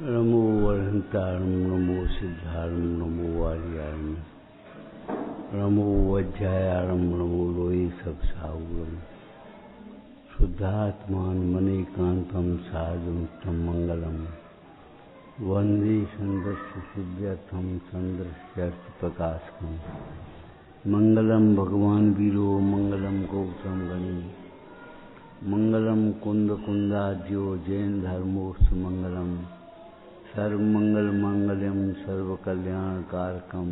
नमो वरहंतारं नमो सिद्धारं नमो वार्यारं नमो वज्रायारं नमो लोये सबसाहुरं शुद्धात्मान मणिकांतं साधुमुक्तं मंगलम वंदे संदस्य सिद्ध्यर्थं चंद्रस्यार्थ प्रकाशकं मंगलम भगवान वीरो मंगलम गौतम गणी मंगलम कुंद कुंदाद्यो जैन धर्मोस्त मंगलम सर्वमंगल मांगल्यम सर्वकल्याणकारकम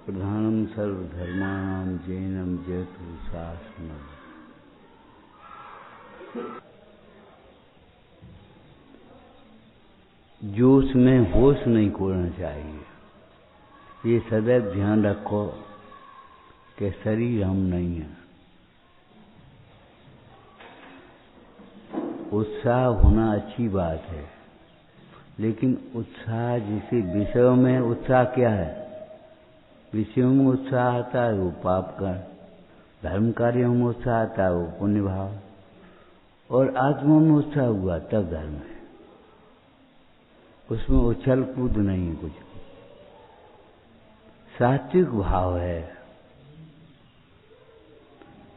प्रधानम सर्वधर्माणां जैनम जयतु शासनम। जोश में होश नहीं खोना चाहिए। ये सदैव ध्यान रखो कि शरीर हम नहीं है। उत्साह होना अच्छी बात है, लेकिन उत्साह जिसे विषयों में उत्साह क्या है? विषयों में उत्साह आता है वो पाप का, धर्म कार्यों में उत्साह आता है वो पुण्य भाव, और आत्मा में उत्साह हुआ तब धर्म है। उसमें उछल कूद नहीं है, कुछ सात्विक भाव है।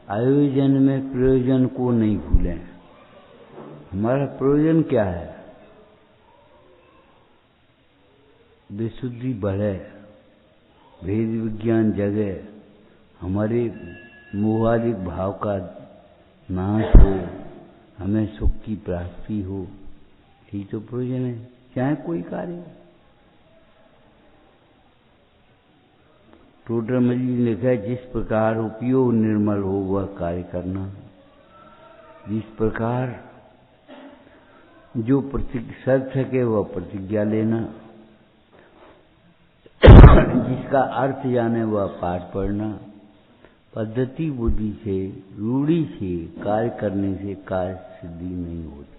आयोजन में प्रयोजन को नहीं भूलें। हमारा प्रयोजन क्या है? विशुद्धि बढ़े, भेद विज्ञान जगे, हमारे मोहादिक भाव का नाश हो, हमें सुख की प्राप्ति हो, यही तो प्रयोजन है, चाहे कोई कार्य हो। टोडरमल जी ने लिखा है, जिस प्रकार उपयोग निर्मल हो वह कार्य करना। जिस प्रकार जो शर्त है वह प्रतिज्ञा लेना, जिसका अर्थ जाने वह पाठ पढ़ना। पद्धति बुद्धि से, रूढ़ी से कार्य करने से कार्य सिद्धि नहीं होती।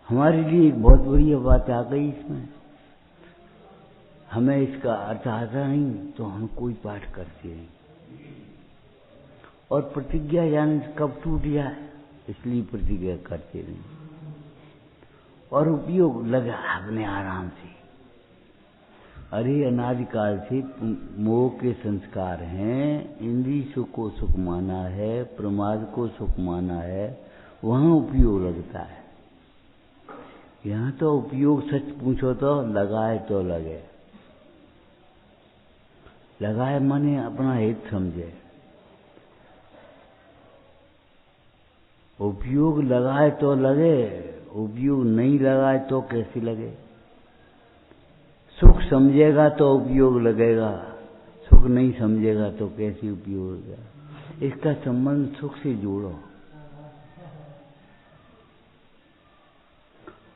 हमारे लिए एक बहुत बढ़िया बात आ गई इसमें। हमें इसका अर्थ आता नहीं तो हम कोई पाठ करते हैं, और प्रतिज्ञा जाने से कब टूट जाए इसलिए प्रतिज्ञा करते नहीं, और उपयोग लगा अपने आराम से। अरे अनादिकाल से मोह के संस्कार हैं, इंद्रिय सुख को सुख माना है, प्रमाद को सुख माना है, वहां उपयोग लगता है। यहाँ तो उपयोग सच पूछो तो लगाए तो लगे, लगाए माने अपना हित समझे। उपयोग लगाए तो लगे, उपयोग नहीं लगाए तो कैसे लगे? सुख समझेगा तो उपयोग लगेगा, सुख नहीं समझेगा तो कैसे उपयोग होगा? इसका संबंध सुख से जोड़ो,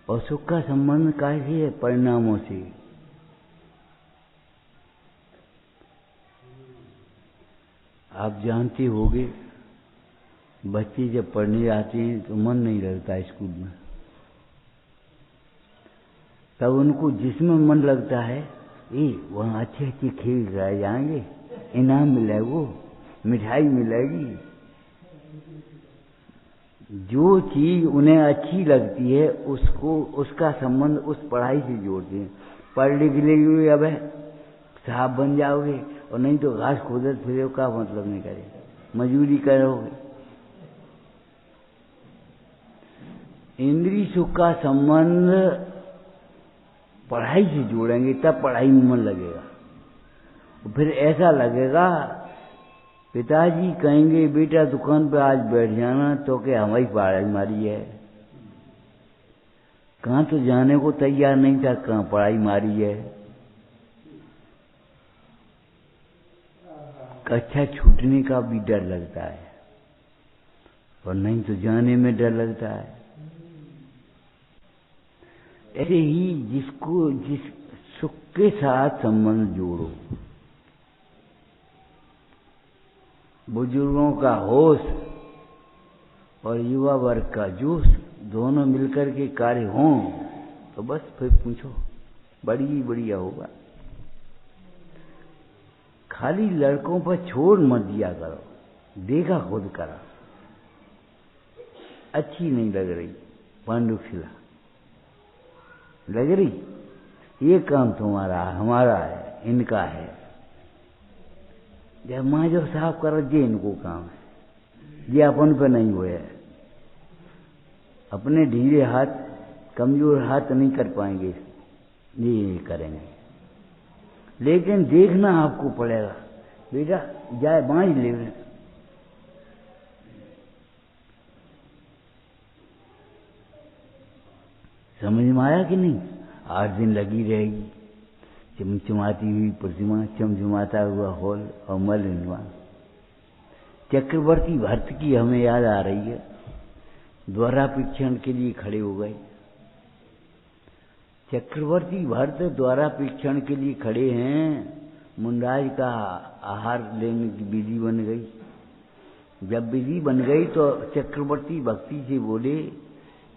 और सुख का संबंध कैसे है? परिणामों से। आप जानते होंगे, बच्चे जब पढ़ने जाते हैं तो मन नहीं लगता स्कूल में, तब उनको जिसमें मन लगता है, वहाँ अच्छे अच्छे खेल कराए जाएंगे, इनाम मिलेगा, मिठाई मिलेगी। जो चीज उन्हें अच्छी लगती है उसको, उसका संबंध उस पढ़ाई से जोड़ते हैं। पढ़ लिख लेंगे अब साहब बन जाओगे, और नहीं तो घास खोदत फिरे का मतलब नहीं करेगा, मजदूरी करोगे। इंद्रिय सुख का संबंध पढ़ाई से जोड़ेंगे तब पढ़ाई में मन लगेगा। फिर ऐसा लगेगा, पिताजी कहेंगे बेटा दुकान पे आज बैठ जाना, तो क्या हमारी पढ़ाई मारी है? कहाँ तो जाने को तैयार नहीं था, कहाँ पढ़ाई मारी है। कक्षा छूटने का भी डर लगता है, और नहीं तो जाने में डर लगता है। ऐसे ही जिसको जिस सुख के साथ संबंध जोड़ो। बुजुर्गों का होश और युवा वर्ग का जोश दोनों मिलकर के कार्य हों तो बस फिर पूछो बड़ी बढ़िया होगा। खाली लड़कों पर छोड़ मत दिया करो, देखा खुद करा, अच्छी नहीं लग रही। पांडुशिला लग रही, ये काम तुम्हारा हमारा है, इनका है। जब माँ जो साफ कर ये इनको काम है, ये अपन पे नहीं हुए है। अपने ढीले हाथ, कमजोर हाथ नहीं कर पाएंगे, ये करेंगे। लेकिन देखना आपको पड़ेगा, बेटा जाए बांझ ले। समझ में आया कि नहीं? 8 दिन लगी रहेगी चमचमाती हुई प्रतिमा, चमचमाता हुआ हॉल और मलिनवा। चक्रवर्ती भरत की हमें याद आ रही है, द्वारापीक्षण के लिए खड़े हो गए। चक्रवर्ती भरत द्वारापीक्षण के लिए खड़े हैं। मुंडाज का आहार लेने की विधि बन गई। जब विधि बन गई तो चक्रवर्ती भक्ति से बोले,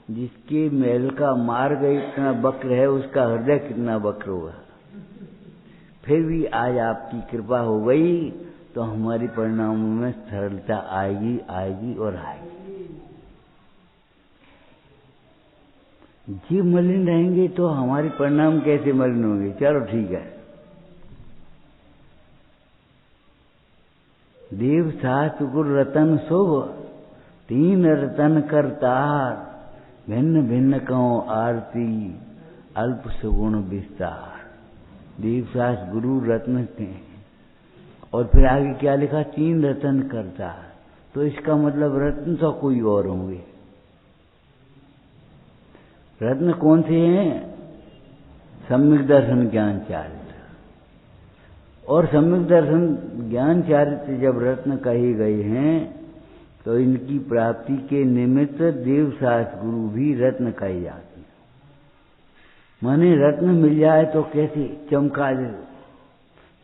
जिसके महल का मार्ग इतना वक्र है, उसका हृदय कितना वक्र होगा। फिर भी आज आपकी कृपा हो गई तो हमारे परिणामों में सरलता आएगी, आएगी और आएगी। जीव मलिन रहेंगे तो हमारे परिणाम कैसे मलिन होंगे? चलो ठीक है। देव सात गुर रतन शुभ, 3 रतन करतार, भिन्न भिन्न कहो आरती, अल्प सुगुण विस्तार। देवसास गुरु रत्न थे। और फिर आगे क्या लिखा? 3 रतन करतार। तो इसका मतलब रत्न तो कोई और होंगे। रत्न कौन से हैं? सम्यक दर्शन ज्ञान चारित्र। और सम्यक दर्शन ज्ञान चारित्र जब रत्न कहे गए हैं तो इनकी प्राप्ति के निमित्त देवसास गुरु भी रत्न कहे जाते हैं। माने रत्न मिल जाए तो कैसे चमका दे।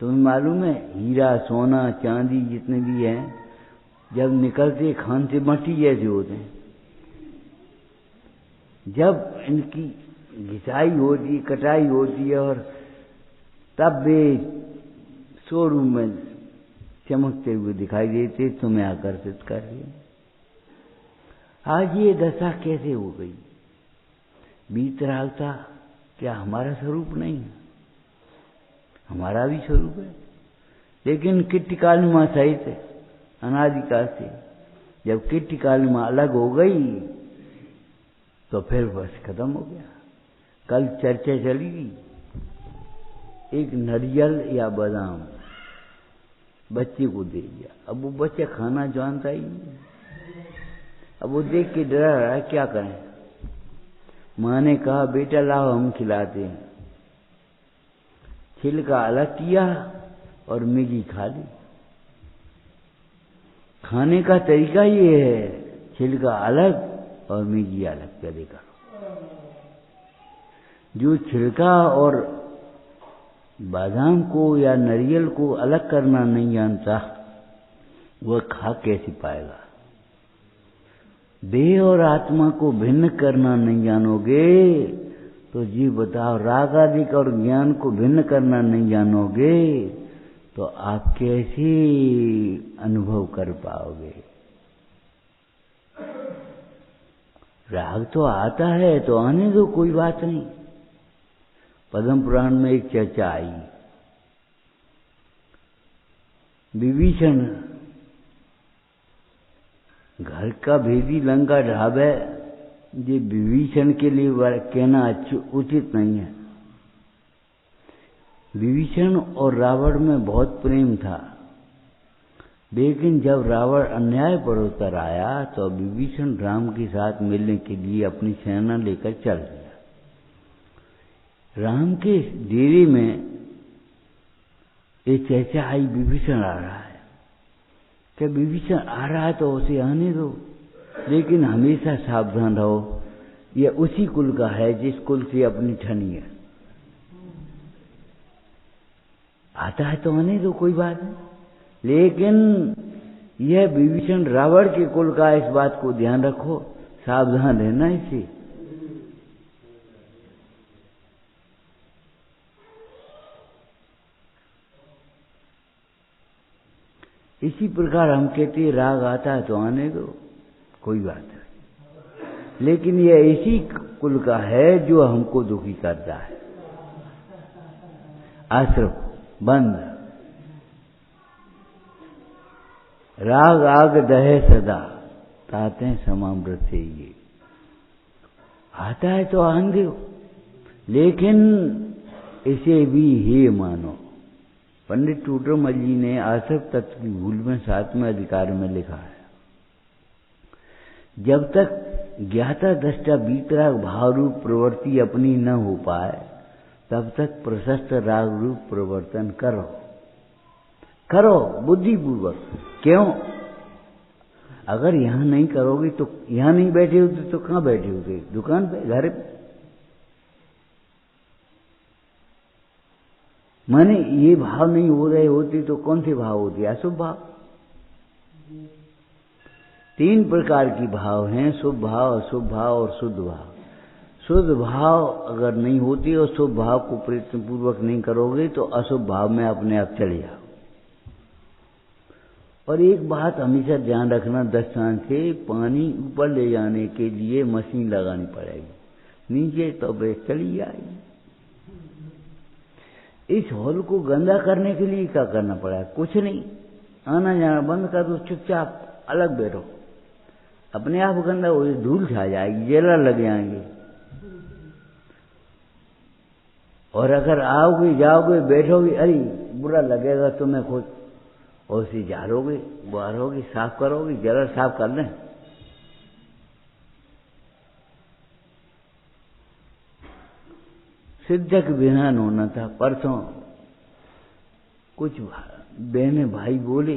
तुम्हें मालूम है, हीरा सोना चांदी जितने भी हैं, जब निकलते खान से मट्टी जैसे होते हैं। जब इनकी घिसाई होती है, कटाई होती है, और तब वे शोरूम में चमकते हुए दिखाई देते, तुम्हें आकर्षित कर रही। आज ये दशा कैसे हो गई? वीतरागता क्या हमारा स्वरूप नहीं है? हमारा भी स्वरूप है, लेकिन किट्टी कालिमा सहित अनादिकाल से। जब किट्टी कालिमा अलग हो गई तो फिर बस खत्म हो गया। कल चर्चा चली थी, एक नारियल या बादाम बच्चे को दे दिया। अब वो बच्चा खाना जानता ही नहीं। अब वो देख के डरा रहा है, क्या करें? माँ ने कहा, बेटा लाओ हम खिलाते हैं। छिलका अलग किया और मैगी खा ली। खाने का तरीका ये है, छिलका अलग और मैगी अलग करेगा। जो छिलका और बादाम को या नारियल को अलग करना नहीं जानता, वह खा कैसे पाएगा? देह और आत्मा को भिन्न करना नहीं जानोगे तो जी बताओ, राग आदि और ज्ञान को भिन्न करना नहीं जानोगे तो आप कैसे अनुभव कर पाओगे? राग तो आता है तो आने दो, कोई बात नहीं। पद्म पुराण में एक चर्चा आई, विभीषण घर का भेदी लंका ढाबे, ये विभीषण के लिए कहना उचित नहीं है। विभीषण और रावण में बहुत प्रेम था, लेकिन जब रावण अन्याय पर उतर आया तो विभीषण राम के साथ मिलने के लिए अपनी सेना लेकर चल दिया। राम के डेरे में एक चर्चा आई, विभीषण आ रहा है। क्या विभीषण आ रहा है तो उसे आने दो, लेकिन हमेशा सावधान रहो, यह उसी कुल का है जिस कुल से अपनी ठनी है। आता है तो आने दो, कोई बात नहीं, लेकिन यह विभीषण रावण के कुल का, इस बात को ध्यान रखो, सावधान रहना इसे। इसी प्रकार हम कहते हैं राग आता है तो आने दो, कोई बात नहीं। लेकिन ये ऐसी कुल का है जो हमको दुखी करता है। आश्रम बंद, राग आग दहे सदा, ताते समामृत से ये आता है तो आंधे हो, लेकिन इसे भी हे मानो। पंडित टूटरमल जी ने आश्रम तत्व की भूल में 7वें अधिकार में लिखा है, जब तक ज्ञाता दृष्टा वीतराग भाव रूप प्रवृत्ति अपनी न हो पाए तब तक प्रशस्त राग रूप प्रवर्तन करो, करो बुद्धिपूर्वक। क्यों? अगर यहां नहीं करोगे तो यहां नहीं बैठे होते तो कहां बैठे होते? दुकान पे, घर पे। माने ये भाव नहीं हो रहे होते तो कौन से भाव होते? अशुभ भाव। 3 प्रकार की भाव हैं, शुभ भाव, अशुभ भाव और शुद्ध भाव। शुद्ध भाव अगर नहीं होती और शुभ भाव को प्रयत्न पूर्वक नहीं करोगे तो अशुभ भाव में अपने आप चले जाओ। और एक बात हमेशा ध्यान रखना, 10 स्थान से पानी ऊपर ले जाने के लिए मशीन लगानी पड़ेगी, नीचे तो बेस चली जाएगी। इस हॉल को गंदा करने के लिए क्या करना पड़ा? कुछ नहीं, आना जाना बंद कर दो, चुपचाप अलग बैठो, अपने आप गंदा हो, धूल छा जाएगी, जला लग जाएंगे। और अगर आओगे जाओगे बैठोगे, अरे बुरा लगेगा तुम्हें खुद, और उसे झाड़ोगे बाहरोगे साफ करोगे, जरा साफ कर लें। सिद्धक विधान होना था। परसों कुछ बहने भाई बोले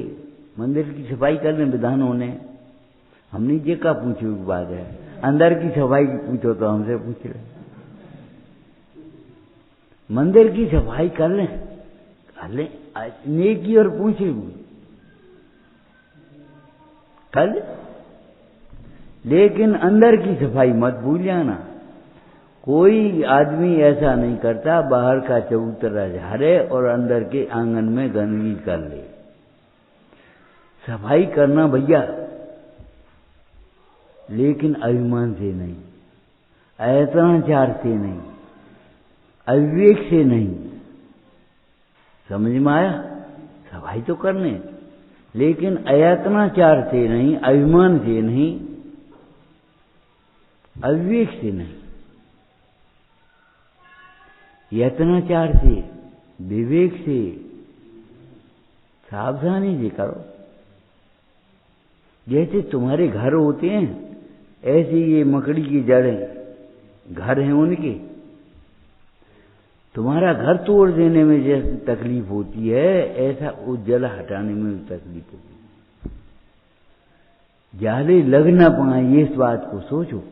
मंदिर की सफाई करने विधान होने, हमने ये का पूछो की बात है, अंदर की सफाई पूछो तो हमसे पूछ ले। मंदिर की सफाई कर लें, नेकी और पूछे कर ले, लेकिन अंदर की सफाई मत भूल जाना। कोई आदमी ऐसा नहीं करता बाहर का चबूतरा झाड़े और अंदर के आंगन में गंदगी कर ले। सफाई करना भैया, लेकिन अभिमान से नहीं, ऐतनाचार से नहीं, अविवेक से नहीं। समझ में आया? सफाई तो करने, लेकिन अयातनाचार से नहीं, अभिमान से नहीं, अविवेक से नहीं, यत्नाचार से, विवेक से, सावधानी से करो। जैसे तुम्हारे घर होते हैं ऐसे ये मकड़ी की जड़ें घर हैं उनके। तुम्हारा घर तोड़ देने में जैसे तकलीफ होती है, ऐसा उस जल हटाने में भी तकलीफ होती है। जाले लग ना पाए, ये इस बात को सोचो।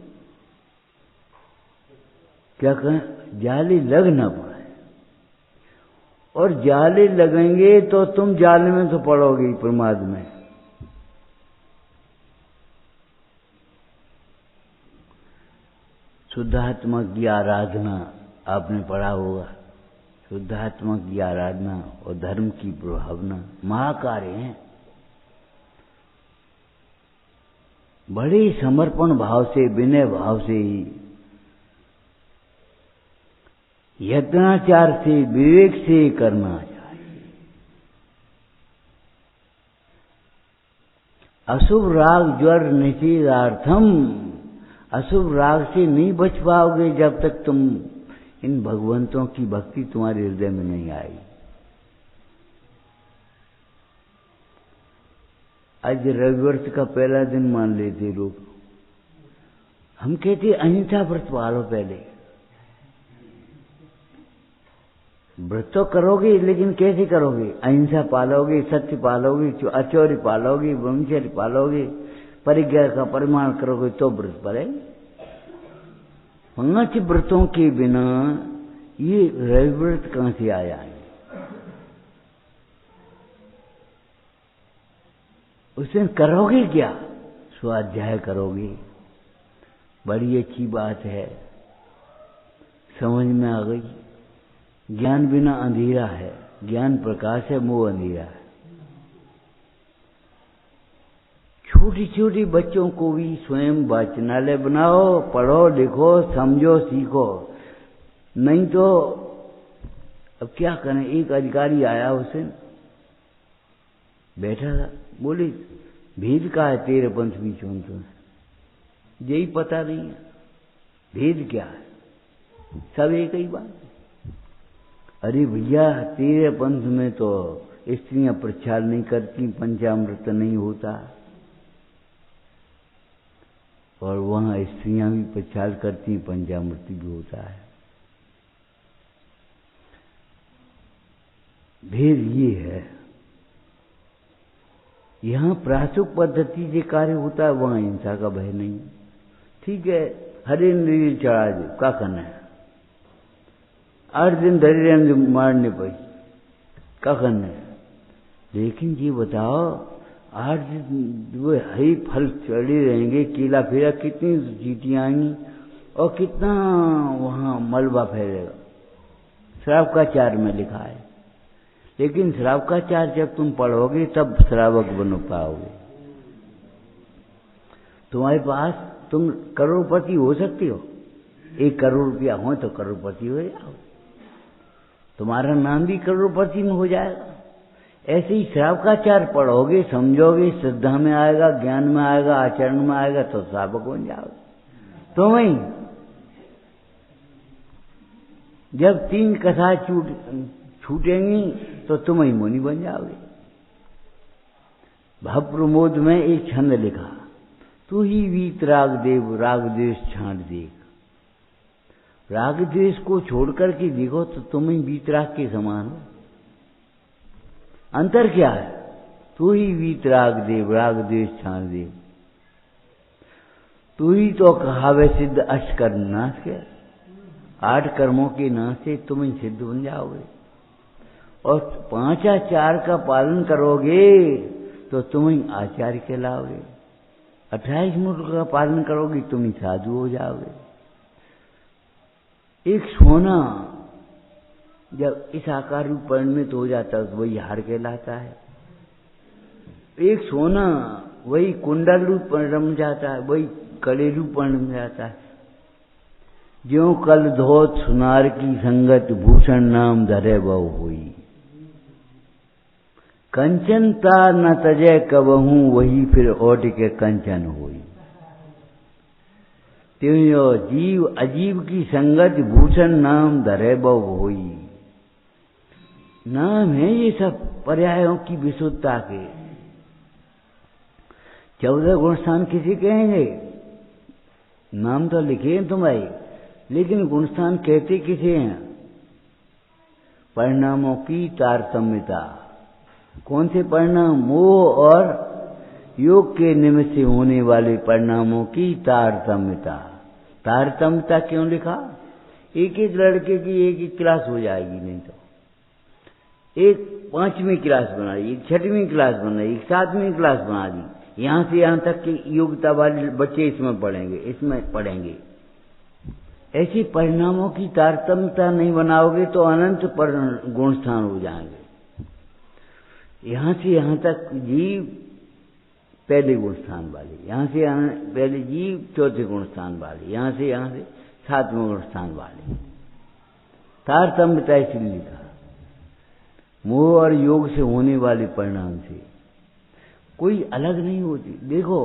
क्या कहें? जाले लग ना पाए, और जाले लगेंगे तो तुम जाले में तो पड़ोगे प्रमाद में। शुद्धात्मा की आराधना आपने पढ़ा होगा। शुद्धात्मा की आराधना और धर्म की भावना महाकार्य हैं। बड़े समर्पण भाव से, विनय भाव से, यत्नाचार से, विवेक से करना चाहिए। अशुभ राग ज्वर निषेधार्थम, अशुभ राग से नहीं बच पाओगे जब तक तुम इन भगवंतों की भक्ति तुम्हारे हृदय में नहीं आई। आज रविवर्ष का पहला दिन मान लेते लोग, हम कहते अहिंसा व्रत पालो। पहले व्रत तो करोगे, लेकिन कैसे करोगे? अहिंसा पालोगे, सत्य पालोगे, अचौर्य पालोगे, ब्रह्मचर्य पालोगे, परिज्ञा का परिमाण करोगे तो व्रत पड़ेगा। 5 व्रतों के बिना ये रविव्रत कहां से आया है? उस दिन करोगे क्या? स्वाध्याय करोगे, बड़ी अच्छी बात है, समझ में आ गई। ज्ञान बिना अंधेरा है, ज्ञान प्रकाश है, मोह अंधेरा है। छोटी छोटी बच्चों को भी स्वयं वाचनालय बनाओ, पढ़ो लिखो समझो सीखो। नहीं तो अब क्या करें। एक अधिकारी आया, उसे बैठा था, बोले भेद का है तेरे पंथ बीच में, तो यही पता नहीं है भेद क्या है, सब एक ही बात। अरे भैया तेरे पंथ में तो स्त्रियां प्रचार नहीं करती, पंचामृत नहीं होता, और वहां स्त्रियां भी प्रचार करती, पंचामृत भी होता है। भेद ये है, यहां प्रासुक पद्धति से कार्य होता है, वहां हिंसा का भय नहीं। ठीक है, हरे नील चढ़ा दे, क्या करना है, 8 दिन धरे रहने मारने पर, क्या करना है। लेकिन ये बताओ 8 दिन वो हरी फल चढ़े रहेंगे, केला फेरा, कितनी चींटियां आएंगी और कितना वहां मलबा फैलेगा। शराब का चार में लिखा है, लेकिन शराब का चार जब तुम पढ़ोगे तब शराबक बन पाओगे। तुम्हारे पास तुम करोड़पति हो सकते हो, 1 करोड़ रुपया हो तो करोड़पति हो जाओ, तुम्हारा नाम भी करोड़पति में हो जाएगा। ऐसे ही शराब का चार पढ़ोगे, समझोगे, श्रद्धा में आएगा, ज्ञान में आएगा, आचरण में आएगा, तो श्रावक बन जाओगे। तो वही जब 3 कथा छूटेंगी तो तुम ही मुनि बन जाओगे। भव प्रमोद में एक छंद लिखा, तू ही वीत राग देव, राग द्वेष छांट देख। राग द्वेष को छोड़ करके देखो तो तुम ही वीत राग के समान हो। अंतर क्या है, तू ही वीत राग देव, राग द्वेष छांट देख। तू ही तो कहावे सिद्ध अष्टकर्म नाश के, 8 कर्मों के नाश से तुम ही सिद्ध बन जाओगे। और 5 आचार का पालन करोगे तो तुम ही आचार्य कहलाओगे। 28 मुद्र का पालन करोगे तुम ही साधु हो जाओगे। एक सोना जब इस आकार रूप परिणमित हो जाता है तो वही हार कहलाता है। एक सोना वही कुंडल रूप परिणम जाता है, वही कड़े रूप परिणम जाता है। ज्यों कल धोत सुनार की संगत, भूषण नाम धरे बहु हुई। कंचनता न तजय कबहू, वही फिर ओट के कंचन हुई। त्यों जीव अजीव की संगत, भूषण नाम धरे बहु हुई। नाम है ये सब पर्यायों की विशुद्धता के। 14 गुणस्थान किसी कहेंगे, नाम तो लिखे हैं तुम्हारे, लेकिन गुणस्थान कहते किसे हैं? परिणामों की तारतम्यता। कौन से परिणाम? मोह और योग के निमित्त से होने वाले परिणामों की तारतम्यता। तारतम्यता क्यों लिखा? एक एक लड़के की एक एक क्लास हो जाएगी, नहीं तो एक 5वीं क्लास बना दी, एक 6वीं क्लास बना दी, एक 7वीं क्लास बना दी। यहां से यहां तक के योग्यता वाले बच्चे इसमें पढ़ेंगे, इसमें पढ़ेंगे। ऐसे परिणामों की तारतम्यता नहीं बनाओगे तो अनंत पर गुणस्थान हो जाएंगे। यहां से यहां तक जीव पहले गुणस्थान वाले, यहां से यहां पहले जीव 4थे गुणस्थान वाले, यहां से 7वें गुणस्थान वाले। तारतम्यता इसलिए लिखा, मोह और योग से होने वाले परिणाम से कोई अलग नहीं होती। देखो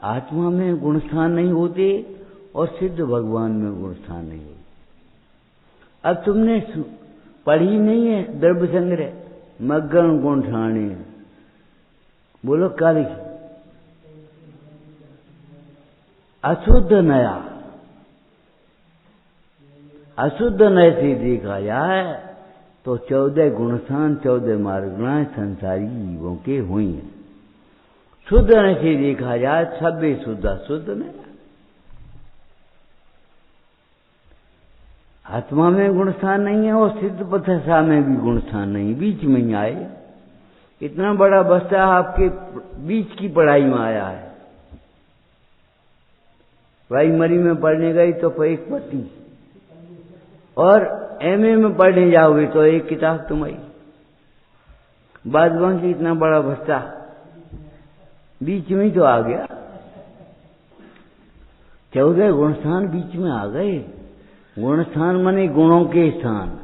आत्मा में गुणस्थान नहीं होते और सिद्ध भगवान में गुणस्थान नहीं होते। अब तुमने पढ़ी नहीं है द्रव्य संग्रह, मग्गन गुण ठाणे, बोलो क्या लिखी? अशुद्ध नया, अशुद्ध नय से देखा जाए तो 14 गुणस्थान 14 मार्गणाएं संसारी जीवों के हुई हैं। शुद्ध नय से देखा जाए 26 शुद्ध अशुद्ध नया। आत्मा में गुणस्थान नहीं है और सिद्ध पथसा में भी गुणस्थान नहीं, बीच में ही आए। इतना बड़ा बस्ता आपके बीच की पढ़ाई में आया है। प्राइमरी में पढ़ने गई तो एक पट्टी, और एमए में पढ़ने जाओगे तो एक किताब तुम्हारी। बाद बाकी इतना बड़ा बस्ता बीच में तो आ गया, 14 गुण स्थान बीच में आ गए। गुण स्थान माने गुणों के स्थान,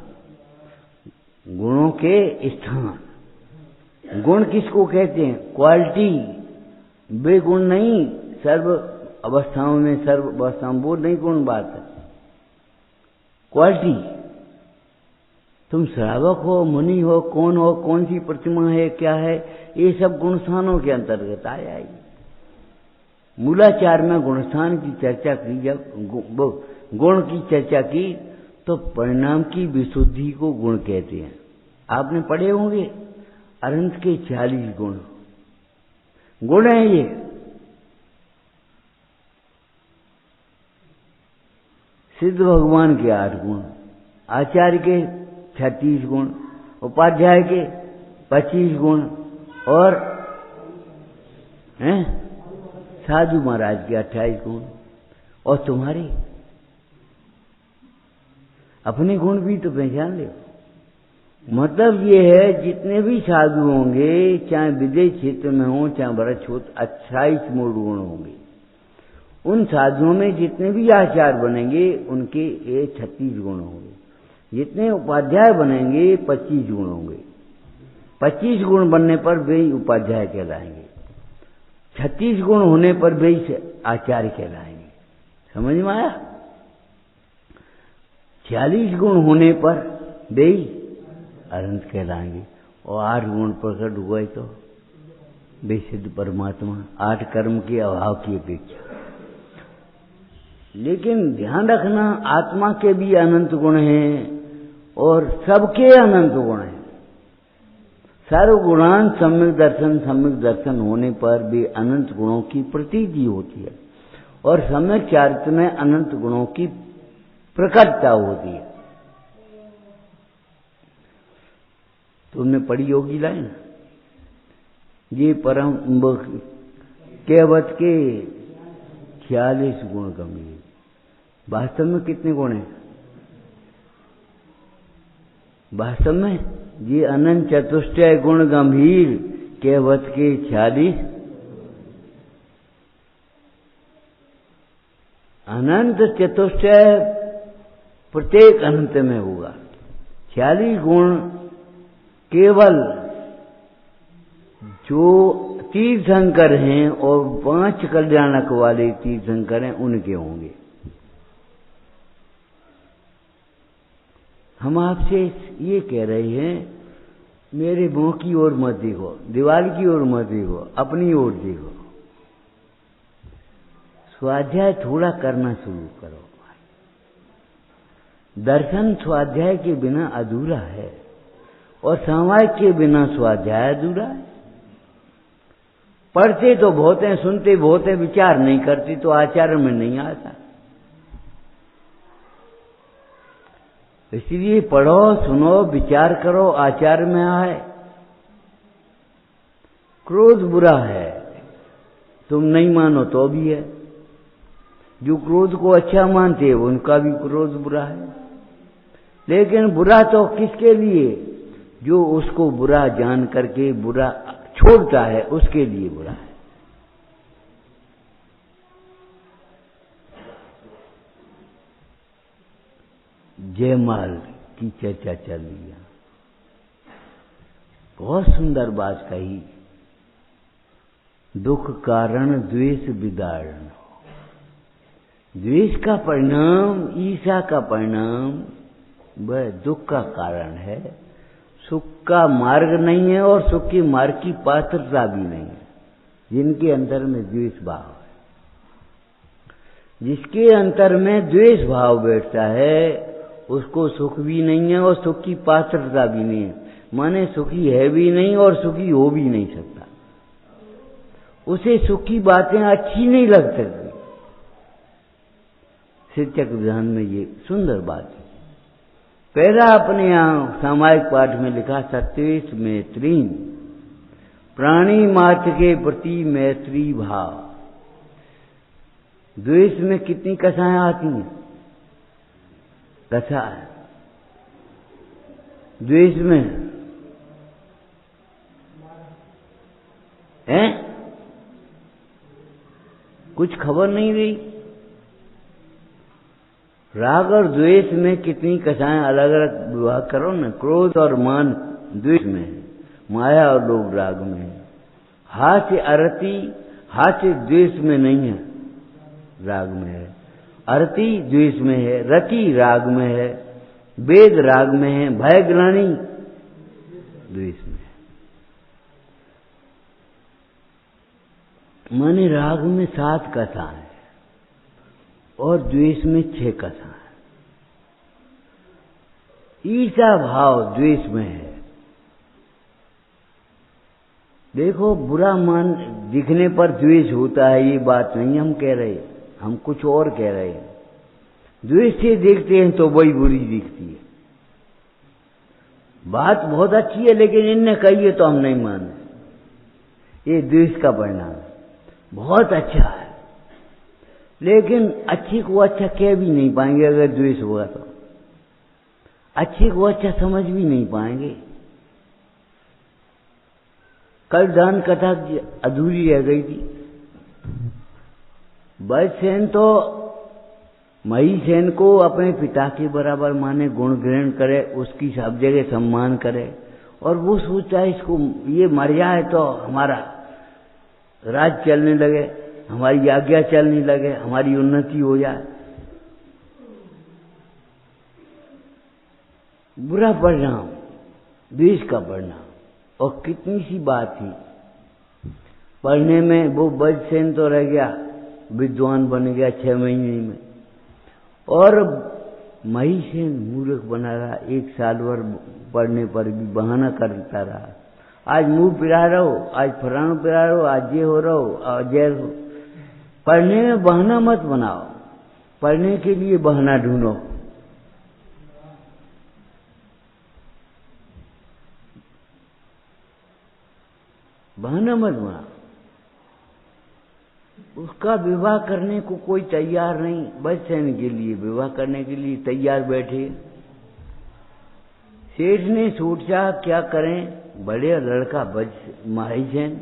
गुणों के स्थान। गुण किसको कहते हैं? क्वालिटी। वे गुण नहीं, सर्व अवस्थाओं में, सर्व अवस्थाओं, वो नहीं गुण बात है, क्वालिटी। तुम श्रावक हो, मुनि हो, कौन हो, कौन सी प्रतिमा है, क्या है, ये सब गुणस्थानों के अंतर्गत आ जाएगी। मूलाचार में गुणस्थान की चर्चा की, जब गुण की चर्चा की तो परिणाम की विशुद्धि को गुण कहते हैं। आपने पढ़े होंगे अनंत के 40 गुण, गुण है ये। सिद्ध भगवान के 8 गुण, आचार्य के 36 गुण, उपाध्याय के 25 गुण, और साधु महाराज के 28 गुण। और तुम्हारे अपने गुण भी तो पहचान ले। मतलब ये है, जितने भी साधु होंगे, चाहे विदेश क्षेत्र में हो, चाहे बड़ा छोटा, 28 मूल गुण होंगे। उन साधुओं में जितने भी आचार्य बनेंगे उनके ये 36 गुण होंगे। जितने उपाध्याय बनेंगे 25 गुण होंगे। 25 गुण बनने पर वे उपाध्याय कहलाएंगे, 36 गुण होने पर वे आचार्य कहलाएंगे। समझ में आया? 40 गुण होने पर वे अनंत कहलाएंगे, और 8 गुण प्रकट हुए तो वे सिद्ध परमात्मा, 8 कर्म के अभाव की अपेक्षा। लेकिन ध्यान रखना, आत्मा के भी अनंत गुण हैं और सबके अनंत गुण हैं। सर्वगुणान सम्यक दर्शन होने पर भी अनंत गुणों की प्रतीति होती है, और सम्यक चारित्र में अनंत गुणों की प्रकटता होती है। तुमने पढ़ी होगी लाइन, ये परम कहवत के 46 गुण गंभीर। वास्तव में कितने गुण हैं? वास्तव में ये अनंत चतुष्टय गुण गंभीर कहवत के 46, अनंत चतुष्टय प्रत्येक अनंत में होगा। 46 गुण केवल जो तीर्थंकर हैं और 5 कल्याणक वाले तीर्थंकर हैं उनके होंगे। हम आपसे ये कह रहे हैं, मेरे मुंह की ओर मत देखो, दीवार की ओर मत देखो, अपनी ओर देखो। स्वाध्याय थोड़ा करना शुरू करो। दर्शन स्वाध्याय के बिना अधूरा है, और सामायिक के बिना स्वाध्याय अधूरा है। पढ़ते तो बहुत हैं, सुनते बहुत हैं, विचार नहीं करते तो आचार्य में नहीं आता। इसलिए पढ़ो, सुनो, विचार करो, आचार्य में आए। क्रोध बुरा है, तुम नहीं मानो तो भी है। जो क्रोध को अच्छा मानते हैं उनका भी क्रोध बुरा है। लेकिन बुरा तो किसके लिए? जो उसको बुरा जान करके बुरा छोड़ता है, उसके लिए बुरा है। जयमाल की चर्चा चल रही है, बहुत सुंदर बात कही। दुख कारण द्वेष विदारण। द्वेष का परिणाम, ईर्ष्या का परिणाम, वह दुख का कारण है। सुख का मार्ग नहीं है और सुख के मार्ग की पात्रता भी नहीं है जिनके अंतर में द्वेष भाव है। जिसके अंतर में द्वेष भाव बैठता है उसको सुख भी नहीं है और सुख की पात्रता भी नहीं है, माने सुखी है भी नहीं और सुखी हो भी नहीं सकता। उसे सुख की बातें अच्छी नहीं लग सकती। शिक्षक विधान में ये सुंदर बात है। पहला अपने यहाँ सामायिक पाठ में लिखा, सत्वेश मैत्री, प्राणी मात्र के प्रति मैत्री भाव। द्वेष में कितनी कसाएं आती हैं? कसा है द्वेष में है कुछ खबर नहीं रही। राग और द्वेष में कितनी कथाएं अलग अलग विवाह करो न। क्रोध और मान द्वेष में है, माया और लोभ राग में है। हास्य अरति हास्य द्वेष में नहीं है, राग में है। अरति द्वेष में है, रति राग में है, वेद राग में है, भय ग्लानि द्वेष में है। माने राग में 7 कथा है और द्वेष में 6 कथा है। ईर्ष्या भाव द्वेष में है। देखो, बुरा मन दिखने पर द्वेष होता है, ये बात नहीं हम कह रहे, हम कुछ और कह रहे हैं। द्वेष से देखते हैं तो वही बुरी दिखती है। बात बहुत अच्छी है, लेकिन इनने कही है तो हम नहीं मानते। ये द्वेष का परिणाम है। बहुत अच्छा है, लेकिन अच्छी को अच्छा कह भी नहीं पाएंगे। अगर द्वेष होगा तो अच्छी को अच्छा समझ भी नहीं पाएंगे। कल दान कथा अधूरी रह गई थी। वज्रसेन तो महिसेन को अपने पिता के बराबर माने, गुण ग्रहण करे, उसकी सब जगह सम्मान करे, और वो सोचता है इसको ये मर जाए तो हमारा राज चलने लगे, हमारी आज्ञा चलने लगे, हमारी उन्नति हो जाए। बुरा परिणाम, द्वेष का परिणाम। और कितनी सी बात थी, पढ़ने में वो वज्रसेन तो रह गया, विद्वान बन गया 6 महीने में, और महिसेन मूर्ख बना रहा। 1 साल भर पढ़ने पर भी बहाना करता रहा। आज मुंह पिरा रहो, आज फलाना पिरा रहो, आज ये हो रहो, आज ये हो। पढ़ने में बहाना मत बनाओ, पढ़ने के लिए बहाना ढूंढो। बहाना मत बनाओ। उसका विवाह करने को कोई तैयार नहीं। वज्रसेन के लिए विवाह करने के लिए तैयार बैठे। सेठ ने सोचा क्या करें, बड़े लड़का महिसेन,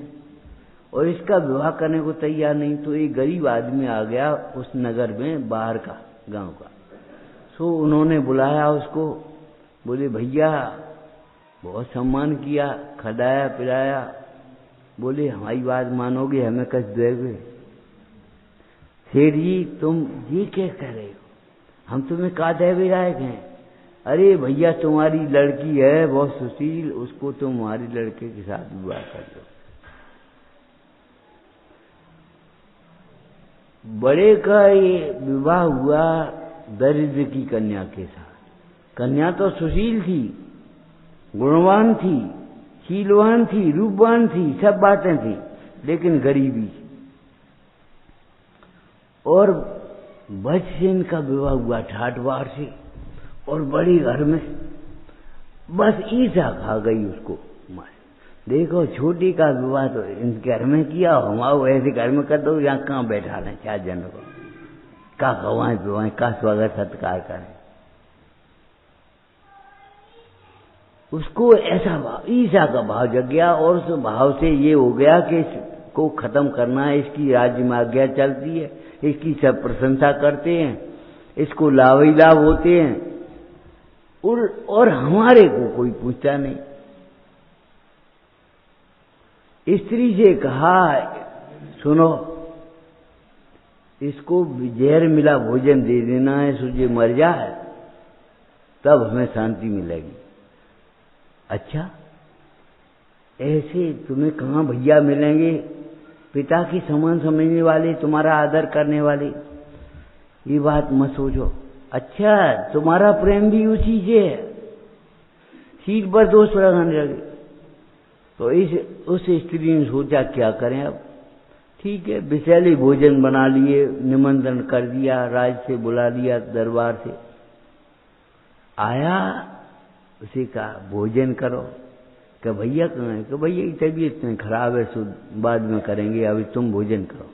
और इसका विवाह करने को तैयार नहीं। तो एक गरीब आदमी आ गया उस नगर में, बाहर का, गांव का। सो उन्होंने बुलाया उसको, बोले भैया, बहुत सम्मान किया, खिलाया पिलाया। बोले हमारी बात मानोगे, हमें कष्ट दोगे? सेठ जी तुम ये क्या कह रहे हो, हम तुम्हें का देवे लायक हैं? अरे भैया, तुम्हारी लड़की है बहुत सुशील, उसको तुम्हारी लड़के के साथ विवाह कर दो। बड़े का ये विवाह हुआ दरिद्र की कन्या के साथ। कन्या तो सुशील थी, गुणवान थी, शीलवान थी, रूपवान थी, सब बातें थी, लेकिन गरीबी। और वज्रसेन का विवाह हुआ ठाठवार से, और बड़ी घर में। बस ईर्ष्या खा गई उसको। देखो, छोटी का विवाह तो इन घर में किया, हमारे ऐसे घर में कर दो, यहाँ कहाँ बैठा लें 4 जनों को, का खवाएं पिवाएं, का स्वागत सत्कार करें। उसको ऐसा भाव, ईर्ष्या का भाव जग गया, और उस भाव से ये हो गया कि इसको खत्म करना है। इसकी राज्य में आज्ञा चलती है, इसकी सब प्रशंसा करते हैं, इसको लाभ ही लाभ होते हैं, और हमारे को कोई पूछता नहीं। स्त्री से कहा, सुनो, इसको जहर मिला भोजन दे देना है, सूझे मर जाए तब हमें शांति मिलेगी। अच्छा, ऐसे तुम्हें कहाँ भैया मिलेंगे, पिता की समान समझने वाले, तुम्हारा आदर करने वाले? ये बात मत सोचो। अच्छा, तुम्हारा प्रेम भी उसी से है, सीट पर दोष लगाने लगे। तो उस स्त्री ने सोचा क्या करें अब। ठीक है, विषैली भोजन बना लिए, निमंत्रण कर दिया, राज से बुला लिया, दरबार से आया। उसे कहा भोजन करो। कि भैया कहाँ है? कि भैया की तबीयत इतनी खराब है, सो बाद में करेंगे, अभी तुम भोजन करो।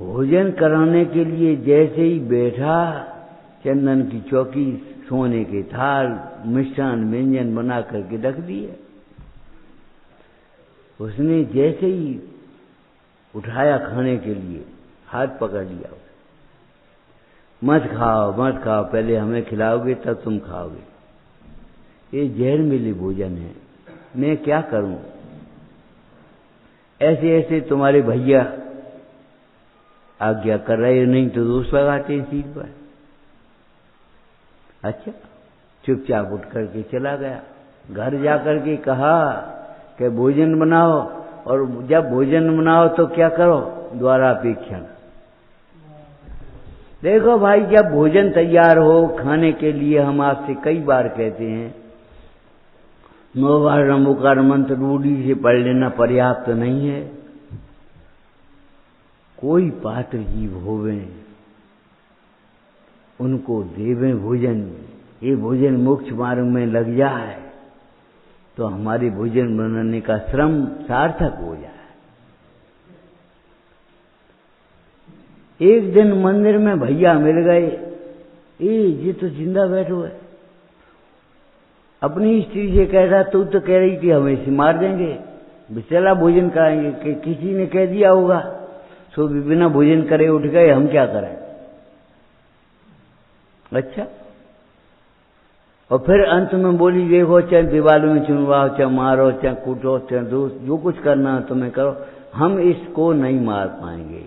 भोजन कराने के लिए जैसे ही बैठा, चंदन की चौकी, सोने के थाल, मिष्ठान व्यंजन बना करके रख दिए। उसने जैसे ही उठाया खाने के लिए, हाथ पकड़ लिया, मत खाओ मत खाओ, पहले हमें खिलाओगे तब तुम खाओगे, ये जहर मिली भोजन है, मैं क्या करूं? ऐसे ऐसे तुम्हारे भैया आज्ञा कर रहे, नहीं तो दोष लगाते हैं सीट पर। अच्छा, चुपचाप उठ करके चला गया। घर जाकर के कहा कि भोजन बनाओ, और जब भोजन बनाओ तो क्या करो? द्वारापेक्षण। देखो भाई, जब भोजन तैयार हो खाने के लिए, हम आपसे कई बार कहते हैं 9 बार नमोकार मंत्र रूढ़ी से पढ़ लेना पर्याप्त नहीं है। कोई पात्र जीव होवे, उनको देवें भोजन, ये भोजन मोक्ष मार्ग में लग जाए तो हमारे भोजन बनाने का श्रम सार्थक हो जाए। एक दिन मंदिर में भैया मिल गए, ये तो जिंदा बैठो है। अपनी स्त्री से कह रहा, तू तो कह रही थी हमें इसे मार देंगे, चला भोजन कराएंगे, कि किसी ने कह दिया होगा, सो बिना भोजन करे उठ गए, हम क्या करें? अच्छा, और फिर अंत में बोली, देखो चाहे दीवालों में चुनवाओ, चाहे मारो, चाहे कूटो, चाहे जो कुछ करना है तुम्हें करो, हम इसको नहीं मार पाएंगे,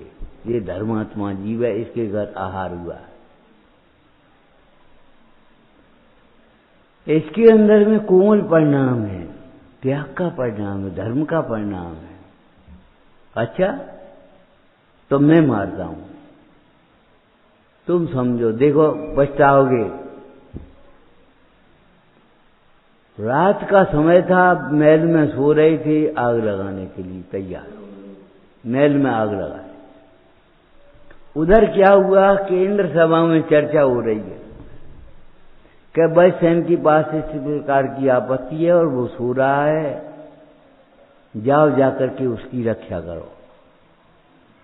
ये धर्मात्मा जीव है, इसके घर आहार हुआ, इसके अंदर में कोमल परिणाम है, त्याग का परिणाम है, धर्म का परिणाम है। अच्छा, तो मैं मारता हूं, तुम समझो, देखो पछताओगे। रात का समय था, महल में सो रहे थे, आग लगाने के लिए तैयार, महल में आग लगा। उधर क्या हुआ कि इंद्र सभा में चर्चा हो रही है कि वैश्यसेन के पास इस प्रकार की आपत्ति है और वो सो रहा है, जाओ जाकर के उसकी रक्षा करो।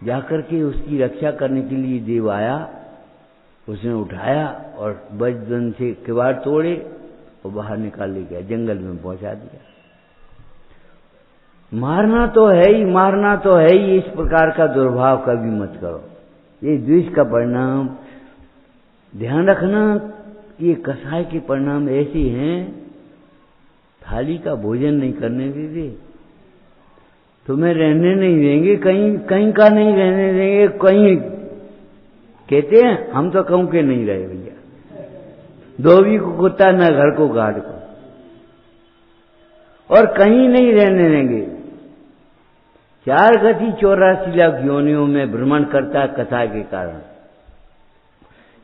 जाकर के उसकी रक्षा करने के लिए देव आया, उसने उठाया और वज्रदंड से किवाड़ तोड़े और बाहर निकाल ले गया, जंगल में पहुंचा दिया। मारना तो है ही, मारना तो है ही, इस प्रकार का दुर्भाव कभी मत करो, ये द्वेष का परिणाम। ध्यान रखना, ये कसाय के परिणाम ऐसे हैं, थाली का भोजन नहीं करने देते, तुम्हें रहने नहीं देंगे, कहीं कहीं का नहीं रहने देंगे, कहीं कहते हैं हम तो कहूं के नहीं रहे भैया, धोबी को कुत्ता न घर को गाड़ को, और कहीं नहीं रहने देंगे। 4 गति 84 लाख योनियों में भ्रमण करता है कथा के कारण।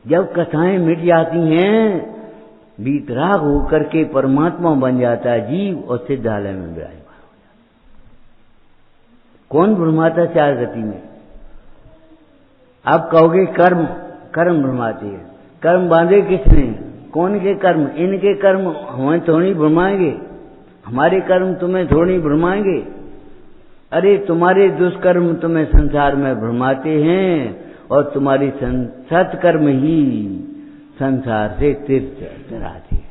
जब कथाएं मिट जाती हैं, वीतराग होकर के परमात्मा बन जाता है जीव, और सिद्धालय में विराजमान हो जाता। कौन भ्रमाता 4 गति में? आप कहोगे कर्म, कर्म भ्रमाते हैं। कर्म बांधे किसने? कौन के कर्म? इनके कर्म हमें थोड़ी भ्रमाएंगे, हमारे कर्म तुम्हें थोड़ी भ्रमाएंगे। अरे तुम्हारे दुष्कर्म तुम्हें संसार में भ्रमाते हैं, और तुम्हारी सत्कर्म ही संसार से तीर्थ चराते हैं।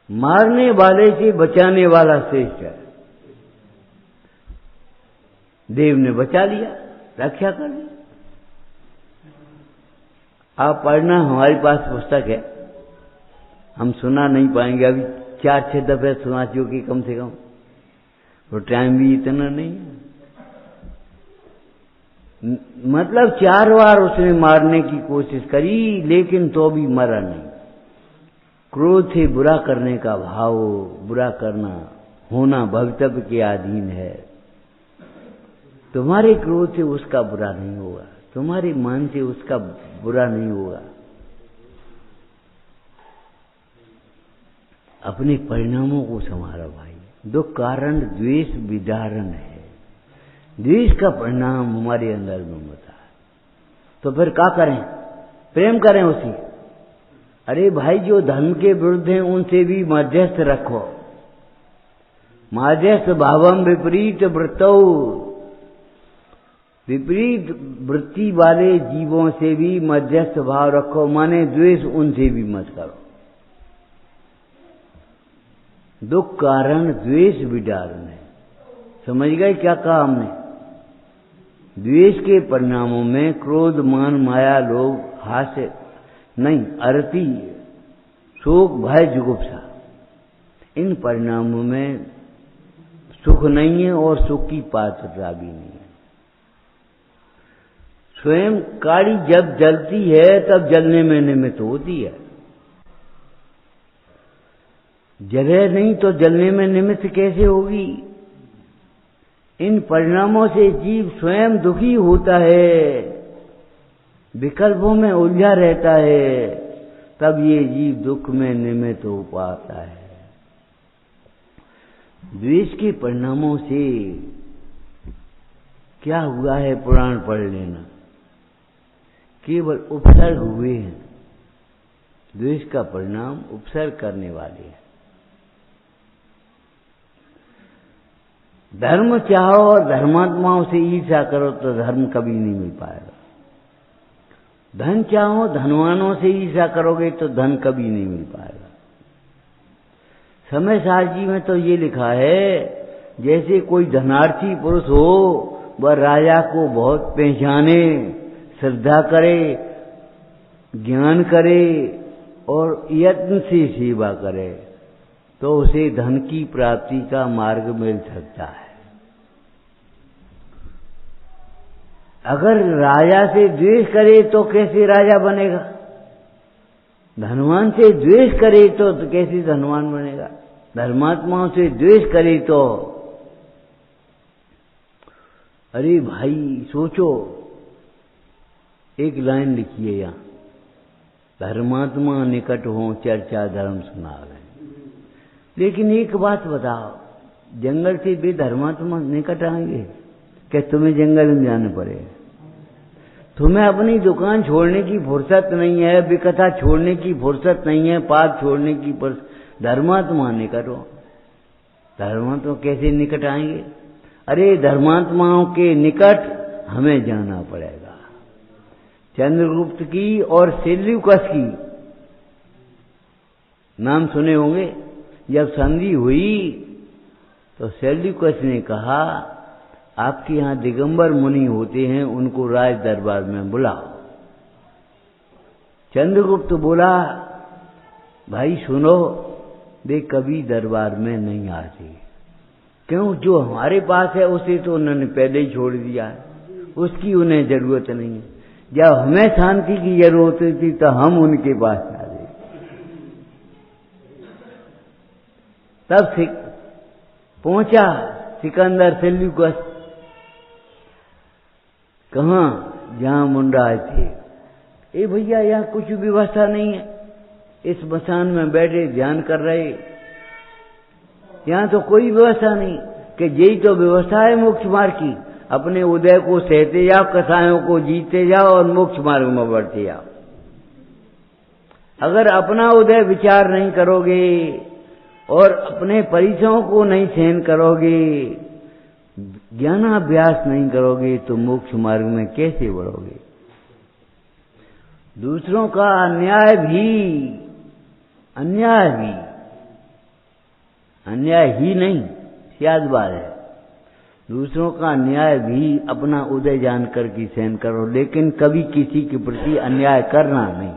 मारने वाले से बचाने वाला श्रेष्ठ है। देव ने बचा लिया, रक्षा कर दी। आप पढ़ना, हमारे पास पुस्तक है, हम सुना नहीं पाएंगे, अभी 4-6 दफे सुना चुकी कम से कम, और टाइम भी इतना नहीं है। मतलब 4 बार उसने मारने की कोशिश करी, लेकिन तो भी मरा नहीं। क्रोध से बुरा करने का भाव, बुरा करना होना भवितव्य के अधीन है। तुम्हारे क्रोध से उसका बुरा नहीं होगा, तुम्हारे मन से उसका बुरा नहीं होगा। अपने परिणामों को संभालो भाई। दुख कारण द्वेष विदारण है, द्वेष का परिणाम हमारे अंदर में होता है। तो फिर क्या करें? प्रेम करें उसी। अरे भाई, जो धर्म के विरुद्ध हैं उनसे भी मध्यस्थ रखो। मध्यस्थ भावम विपरीत वृत्तौ, विपरीत वृत्ति वाले जीवों से भी मध्यस्थ भाव रखो, माने द्वेष उनसे भी मत करो। दुख कारण द्वेष विदारण है, समझ गए क्या कहा हमने? द्वेष के परिणामों में क्रोध, मान, माया, लोभ, हास्य नहीं, अरति, शोक, भय, जुगुप्सा, इन परिणामों में सुख नहीं है और सुख की पात्रता भी नहीं है। स्वयं काड़ी जब जलती है तब जलने में निमित्त होती है, जले नहीं तो जलने में निमित्त कैसे होगी? इन परिणामों से जीव स्वयं दुखी होता है, विकल्पों में उलझा रहता है, तब ये जीव दुख में निमित्त हो पाता है। द्वेष के परिणामों से क्या हुआ है पुराण पढ़ लेना, केवल उपसर्ग हुए हैं। द्वेष का परिणाम उपसर्ग करने वाले हैं। धर्म चाहो और धर्मात्माओं से ईर्ष्या करो तो धर्म कभी नहीं मिल पाएगा। धन चाहो, धनवानों से ईर्ष्या करोगे तो धन कभी नहीं मिल पाएगा। समय सारजी में तो ये लिखा है, जैसे कोई धनार्थी पुरुष हो, वह राजा को बहुत पहचाने, श्रद्धा करे, ज्ञान करे और यत्न से सेवा करे, तो उसे धन की प्राप्ति का मार्ग मिल सकता है। अगर राजा से द्वेष करे तो कैसे राजा बनेगा? धनवान से द्वेष करे तो कैसे धनवान बनेगा? धर्मात्माओं से द्वेष करे तो, अरे भाई सोचो, एक लाइन लिखिए यहाँ, धर्मात्मा निकट हो चर्चा धर्म सुनावे। लेकिन एक बात बताओ, जंगल से भी धर्मात्मा निकट आएंगे क्या? तुम्हें जंगल में जाना पड़ेगा। तुम्हें अपनी दुकान छोड़ने की फुर्सत नहीं है, विकथा छोड़ने की फुर्सत नहीं है, पाप छोड़ने की धर्मात्मा निकट हो। धर्मात्मा कैसे निकट आएंगे? अरे धर्मात्माओं के निकट हमें जाना पड़ेगा। चंद्रगुप्त की और सेल्यूकस की नाम सुने होंगे। जब संधि हुई तो सेल्यूकस ने कहा, आपके यहाँ दिगंबर मुनि होते हैं, उनको राज दरबार में बुलाओ। चंद्रगुप्त बोला, भाई सुनो, वे कभी दरबार में नहीं आते। क्यों? जो हमारे पास है उसे तो उन्होंने पहले ही छोड़ दिया है, उसकी उन्हें जरूरत नहीं है। जब हमें शांति की जरूरत थी तो हम उनके पास आ गए। तब से पहुंचा सिकंदर सेल्यूकस, कहाँ? जहां मुंडा आए थे। ए भैया, यहाँ कुछ व्यवस्था नहीं है, इस मसान में बैठे ध्यान कर रहे, यहाँ तो कोई व्यवस्था नहीं। कि यही तो व्यवस्था है मोक्ष मार्ग की, अपने उदय को सहते जाओ, कसायों को जीते जाओ और मोक्ष मार्ग में बढ़ते जाओ। अगर अपना उदय विचार नहीं करोगे और अपने परिचयों को नहीं सहन करोगे, ज्ञानाभ्यास नहीं करोगे, तो मोक्ष मार्ग में कैसे बढ़ोगे? दूसरों का अन्याय ही नहीं, याद बात है, दूसरों का अन्याय भी अपना उदय जान कर के सहन करो, लेकिन कभी किसी के प्रति अन्याय करना नहीं।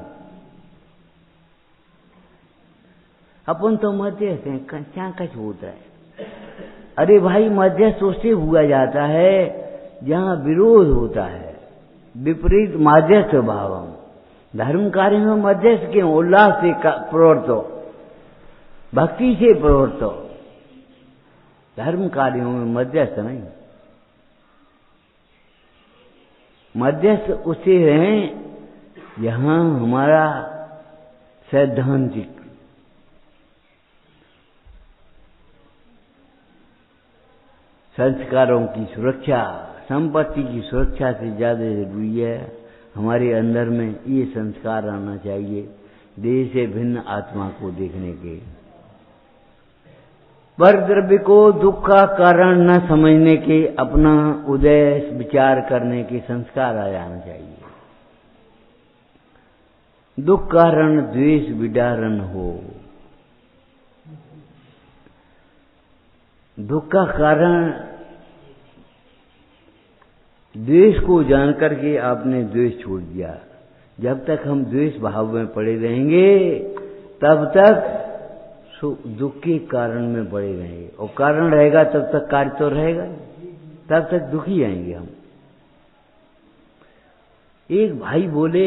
अपन तो मध्यस्थ हैं, क्या कुछ होता है? अरे भाई, मध्यस्थ उससे हुआ जाता है जहां विरोध होता है, विपरीत मध्यस्थ भावम। धर्म कार्य में मध्यस्थ क्यों? उल्लास से प्रवृत्त हो, भक्ति से प्रवृत्त हो। धर्म कार्यों में मध्यस्थ नहीं। मध्यस्थ उसे हैं जहां हमारा सैद्धांतिक संस्कारों की सुरक्षा, संपत्ति की सुरक्षा से ज्यादा जरूरी है हमारे अंदर में ये संस्कार आना चाहिए, देह से भिन्न आत्मा को देखने के। पर द्रव्य को दुख का कारण न समझने के, अपना उदय विचार करने के संस्कार आ जाना चाहिए। दुख कारण द्वेष विदारण हो। दुख का कारण द्वेष को जान करके आपने द्वेष छोड़ दिया। जब तक हम द्वेष भाव में पड़े रहेंगे तब तक दुख के कारण में पड़े रहेंगे, और कारण रहेगा तब तक कार्य तो रहेगा, तब तक दुखी आएंगे हम। एक भाई बोले,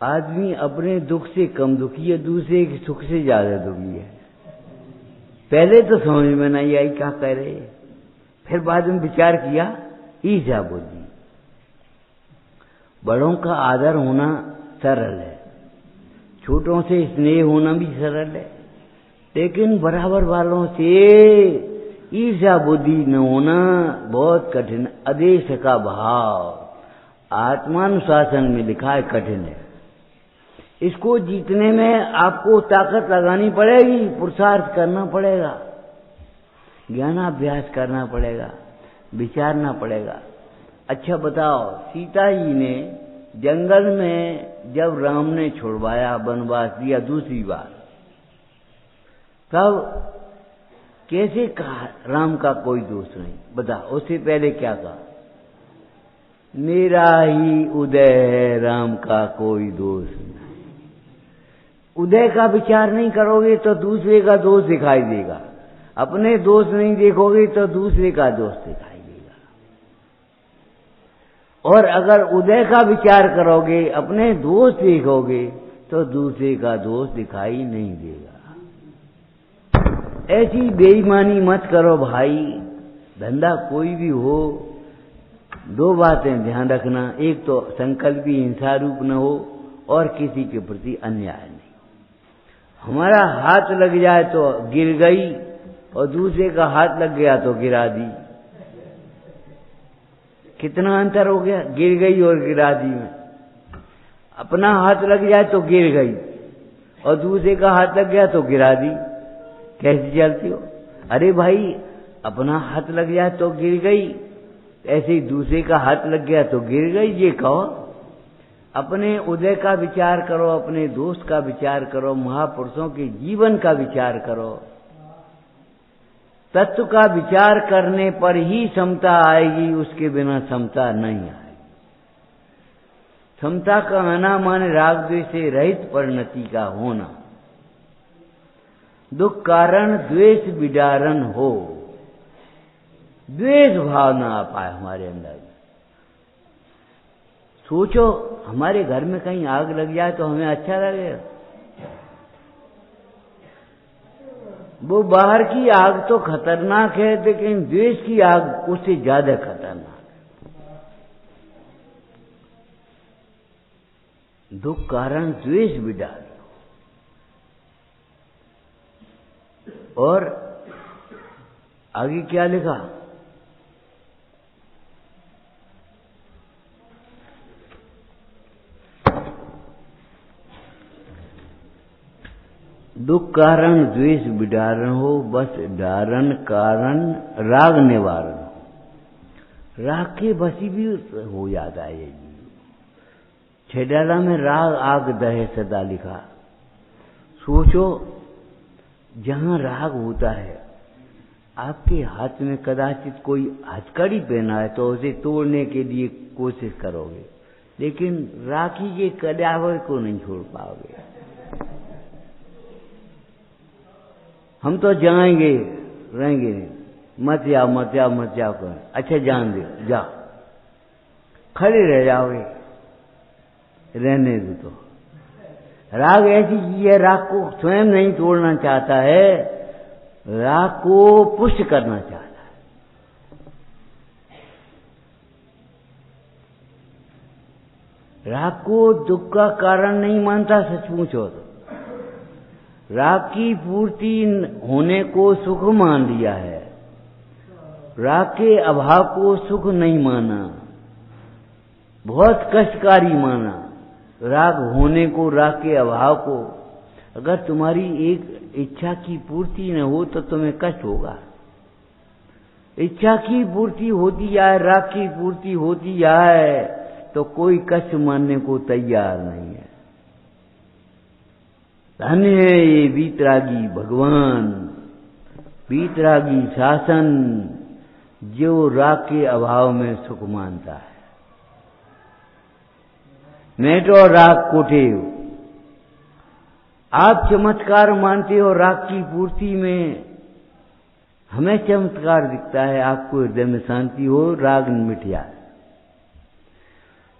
आदमी अपने दुख से कम दुखी है, दूसरे के सुख से ज्यादा दुखी है। पहले तो समझ में नहीं आई क्या कह रहे, फिर बाद में विचार किया, ईर्ष्या बुद्धि। बड़ों का आदर होना सरल है, छोटों से स्नेह होना भी सरल है, लेकिन बराबर वालों से ईर्ष्या बुद्धि न होना बहुत कठिन। आदेश का भाव आत्मानुशासन में लिखा है कठिन है। इसको जीतने में आपको ताकत लगानी पड़ेगी, पुरुषार्थ करना पड़ेगा, ज्ञानाभ्यास करना पड़ेगा, विचारना पड़ेगा। अच्छा बताओ, सीता जी ने जंगल में जब राम ने छुड़वाया, वनवास दिया दूसरी बार, तब कैसे कहा राम का कोई दोष नहीं? बताओ, उससे पहले क्या कहा? मेरा ही उदय है, राम का कोई दोष नहीं। उदय का विचार नहीं करोगे तो दूसरे का दोष दिखाई देगा, अपने दोष नहीं देखोगे तो दूसरे का दोष दिखाई देगा। और अगर उदय का विचार करोगे, अपने दोष देखोगे तो दूसरे का दोष दिखाई नहीं देगा। ऐसी बेईमानी मत करो भाई। धंधा कोई भी हो, दो बातें ध्यान रखना, एक तो संकल्प भी हिंसा रूप न हो और किसी के प्रति अन्याय नहीं। हमारा हाथ लग जाए तो गिर गई और दूसरे का हाथ लग गया तो गिरा दी। कितना अंतर हो गया गिर गई और गिरा दी में। अपना हाथ लग जाए तो गिर गई और दूसरे का हाथ लग गया तो गिरा दी। कैसे चलती हो? अरे भाई, अपना हाथ लग जाए तो गिर गई, ऐसे ही दूसरे का हाथ लग गया तो गिर गई। ये कहो, अपने उदय का विचार करो, अपने दोस्त का विचार करो, महापुरुषों के जीवन का विचार करो। तत्व का विचार करने पर ही समता आएगी, उसके बिना समता नहीं आएगी। समता का आना माने राग द्वेष से रहित परिणति का होना। दुख कारण द्वेष विदारण हो, द्वेष भाव ना आ पाए हमारे अंदर। सोचो, हमारे घर में कहीं आग लग जाए तो हमें अच्छा लगेगा? वो बाहर की आग तो खतरनाक है, लेकिन द्वेष की आग उससे ज्यादा खतरनाक है। दुख कारण द्वेष विदारण। और आगे क्या लिखा? दुख कारण द्वेष विदारण हो, बस दारण कारण राग निवारण हो। राग के बसी भी हो जाता है। ये छेडाला में राग आग दहे सदा लिखा। सोचो, जहां राग होता है, आपके हाथ में कदाचित कोई हथकड़ी पहना है तो उसे तोड़ने के लिए कोशिश करोगे, लेकिन राखी के कड़ावे को नहीं छोड़ पाओगे। हम तो जाएंगे, रहेंगे, मत जाओ मत जाओ मत जाओ कर। अच्छा जान दे, जाओ, खड़े रह जाओगे, रहने दो। तो राग ऐसी चीज है, राग को स्वयं नहीं तोड़ना चाहता है, राग को पुष्ट करना चाहता है। राग को दुख का कारण नहीं मानता, सच पूछो तो। राग की पूर्ति होने को सुख मान लिया है, राग के अभाव को सुख नहीं माना, बहुत कष्टकारी माना। राग होने को, राग के अभाव को। अगर तुम्हारी एक इच्छा की पूर्ति न हो तो तुम्हें कष्ट होगा। इच्छा की पूर्ति होती जाए, राग की पूर्ति होती जाए तो कोई कष्ट मानने को तैयार नहीं है। धन्य है ये वीतरागी भगवान, वीतरागी शासन, जो राग के अभाव में सुख मानता है। मेटो राग कोटे, आप चमत्कार मानते हो राग की पूर्ति में, हमें चमत्कार दिखता है, आपको हृदय में शांति हो, राग मिट जाए।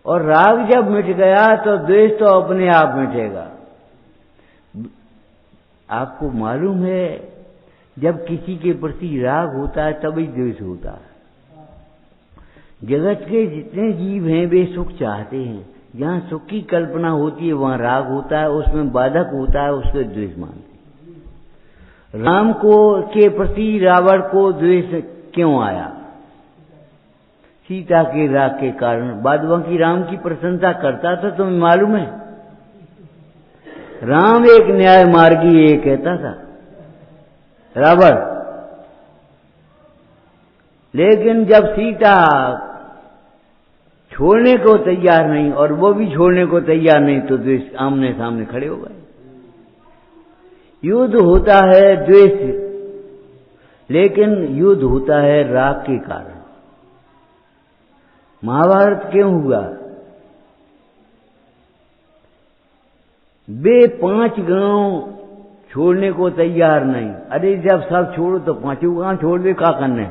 और राग जब मिट गया तो द्वेष तो अपने आप मिटेगा। आपको मालूम है जब किसी के प्रति राग होता है तभी द्वेष होता है। जगत के जितने जीव हैं वे सुख चाहते हैं, जहाँ सुख की कल्पना होती है वहाँ राग होता है, उसमें बाधक होता है, उसको द्वेष मानते हैं। राम को के प्रति रावण को द्वेष क्यों आया? सीता के राग के कारण। बादवां की राम की प्रशंसा करता था, तुम्हें मालूम है? राम एक न्याय मार्गी ये कहता था रावण, लेकिन जब सीता छोड़ने को तैयार नहीं और वो भी छोड़ने को तैयार नहीं तो द्वेष आमने सामने खड़े हो गए। युद्ध होता है द्वेष, लेकिन युद्ध होता है राग के कारण। महाभारत क्यों हुआ? वे 5 गांव छोड़ने को तैयार नहीं। अरे जब सब छोड़ो तो 5 गांव छोड़ दे, क्या करने?